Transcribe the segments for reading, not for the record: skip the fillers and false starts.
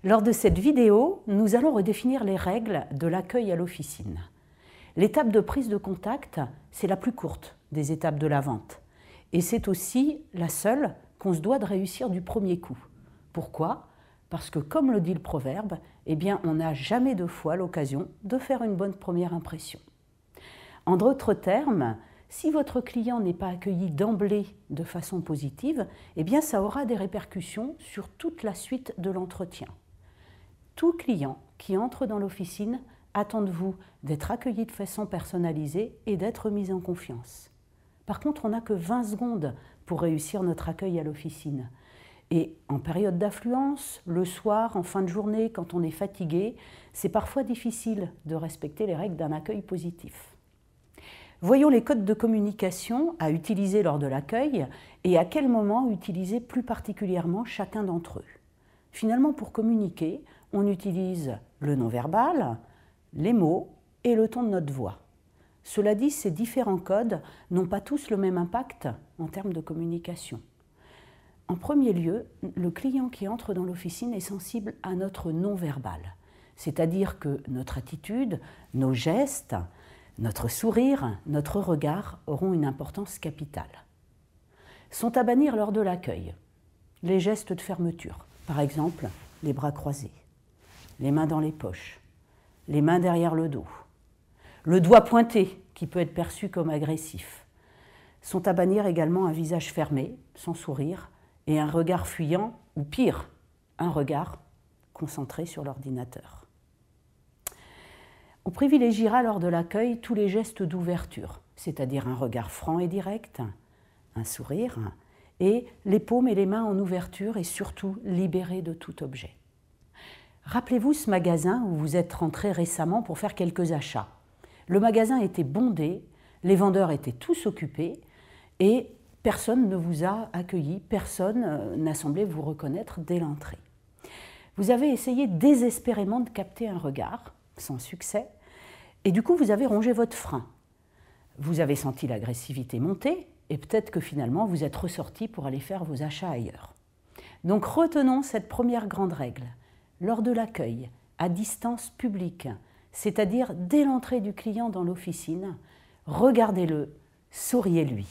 Lors de cette vidéo, nous allons redéfinir les règles de l'accueil à l'officine. L'étape de prise de contact, c'est la plus courte des étapes de la vente. Et c'est aussi la seule qu'on se doit de réussir du premier coup. Pourquoi ? Parce que, comme le dit le proverbe, eh bien, on n'a jamais deux fois l'occasion de faire une bonne première impression. En d'autres termes, si votre client n'est pas accueilli d'emblée de façon positive, eh bien, ça aura des répercussions sur toute la suite de l'entretien. Tout client qui entre dans l'officine attend de vous d'être accueilli de façon personnalisée et d'être mis en confiance. Par contre, on n'a que 20 secondes pour réussir notre accueil à l'officine. Et en période d'affluence, le soir, en fin de journée, quand on est fatigué, c'est parfois difficile de respecter les règles d'un accueil positif. Voyons les codes de communication à utiliser lors de l'accueil et à quel moment utiliser plus particulièrement chacun d'entre eux. Finalement, pour communiquer, on utilise le non-verbal, les mots et le ton de notre voix. Cela dit, ces différents codes n'ont pas tous le même impact en termes de communication. En premier lieu, le client qui entre dans l'officine est sensible à notre non-verbal, c'est-à-dire que notre attitude, nos gestes, notre sourire, notre regard auront une importance capitale. Sont à bannir lors de l'accueil les gestes de fermeture, par exemple les bras croisés, les mains dans les poches, les mains derrière le dos, le doigt pointé qui peut être perçu comme agressif. Sont à bannir également un visage fermé, sans sourire, et un regard fuyant, ou pire, un regard concentré sur l'ordinateur. On privilégiera lors de l'accueil tous les gestes d'ouverture, c'est-à-dire un regard franc et direct, un sourire, et les paumes et les mains en ouverture et surtout libérées de tout objet. Rappelez-vous ce magasin où vous êtes rentré récemment pour faire quelques achats. Le magasin était bondé, les vendeurs étaient tous occupés et personne ne vous a accueilli, personne n'a semblé vous reconnaître dès l'entrée. Vous avez essayé désespérément de capter un regard, sans succès, et du coup vous avez rongé votre frein. Vous avez senti l'agressivité monter et peut-être que finalement vous êtes ressorti pour aller faire vos achats ailleurs. Donc retenons cette première grande règle. Lors de l'accueil, à distance publique, c'est-à-dire dès l'entrée du client dans l'officine, regardez-le, souriez-lui.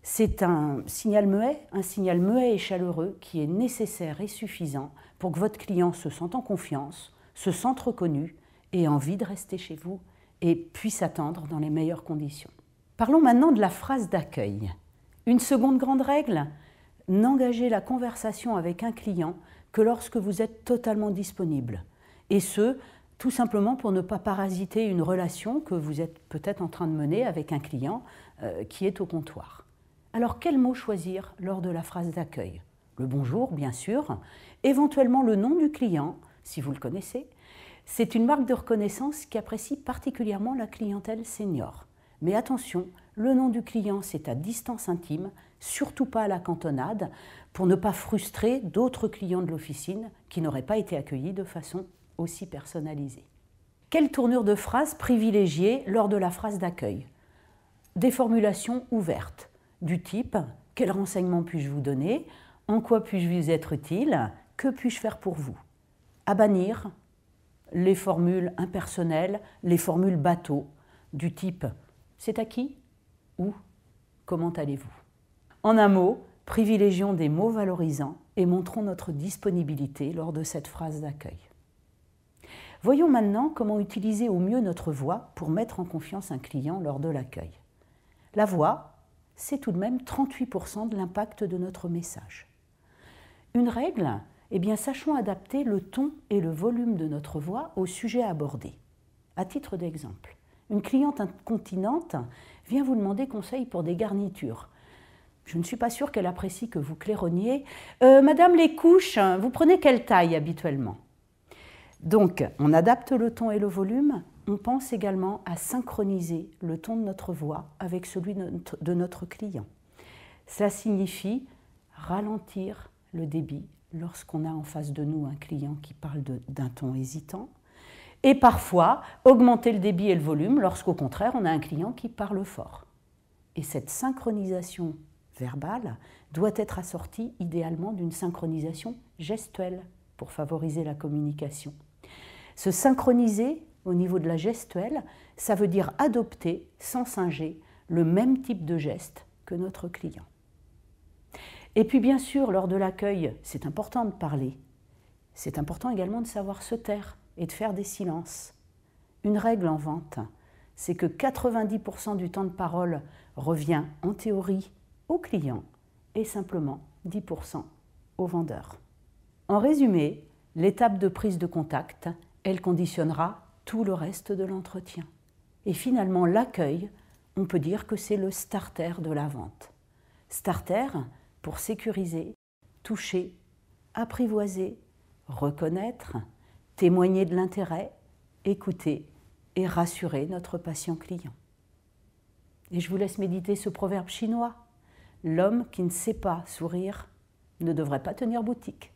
C'est un signal muet et chaleureux qui est nécessaire et suffisant pour que votre client se sente en confiance, se sente reconnu, ait envie de rester chez vous et puisse attendre dans les meilleures conditions. Parlons maintenant de la phrase d'accueil. Une seconde grande règle, n'engagez la conversation avec un client que lorsque vous êtes totalement disponible. Et ce, tout simplement pour ne pas parasiter une relation que vous êtes peut-être en train de mener avec un client qui est au comptoir. Alors, quel mot choisir lors de la phrase d'accueil ? Le bonjour, bien sûr, éventuellement le nom du client, si vous le connaissez. C'est une marque de reconnaissance qui apprécie particulièrement la clientèle senior. Mais attention, le nom du client, c'est à distance intime, surtout pas à la cantonade, pour ne pas frustrer d'autres clients de l'officine qui n'auraient pas été accueillis de façon aussi personnalisée. Quelle tournure de phrase privilégier lors de la phrase d'accueil ? Des formulations ouvertes, du type « Quel renseignement puis-je vous donner ? En quoi puis-je vous être utile ? Que puis-je faire pour vous ?» À bannir les formules impersonnelles, les formules bateau, du type « C'est à qui ? Ou comment allez-vous ?» En un mot, privilégions des mots valorisants et montrons notre disponibilité lors de cette phrase d'accueil. Voyons maintenant comment utiliser au mieux notre voix pour mettre en confiance un client lors de l'accueil. La voix, c'est tout de même 38% de l'impact de notre message. Une règle, eh bien, sachons adapter le ton et le volume de notre voix au sujet abordé. À titre d'exemple, une cliente incontinente vient vous demander conseil pour des garnitures. Je ne suis pas sûre qu'elle apprécie que vous claironniez. Madame, les couches, vous prenez quelle taille habituellement ? Donc, on adapte le ton et le volume. On pense également à synchroniser le ton de notre voix avec celui de notre client. Cela signifie ralentir le débit lorsqu'on a en face de nous un client qui parle d'un ton hésitant, et parfois augmenter le débit et le volume lorsqu'au contraire on a un client qui parle fort. Et cette synchronisation verbale doit être assortie idéalement d'une synchronisation gestuelle pour favoriser la communication. Se synchroniser au niveau de la gestuelle, ça veut dire adopter, sans singer, le même type de geste que notre client. Et puis bien sûr, lors de l'accueil, c'est important de parler. C'est important également de savoir se taire et de faire des silences. Une règle en vente, c'est que 90% du temps de parole revient en théorie au client et simplement 10% au vendeur. En résumé, l'étape de prise de contact, elle conditionnera tout le reste de l'entretien. Et finalement, l'accueil, on peut dire que c'est le starter de la vente. Starter pour sécuriser, toucher, apprivoiser, reconnaître, témoigner de l'intérêt, écouter et rassurer notre patient client. Et je vous laisse méditer ce proverbe chinois. L'homme qui ne sait pas sourire ne devrait pas tenir boutique.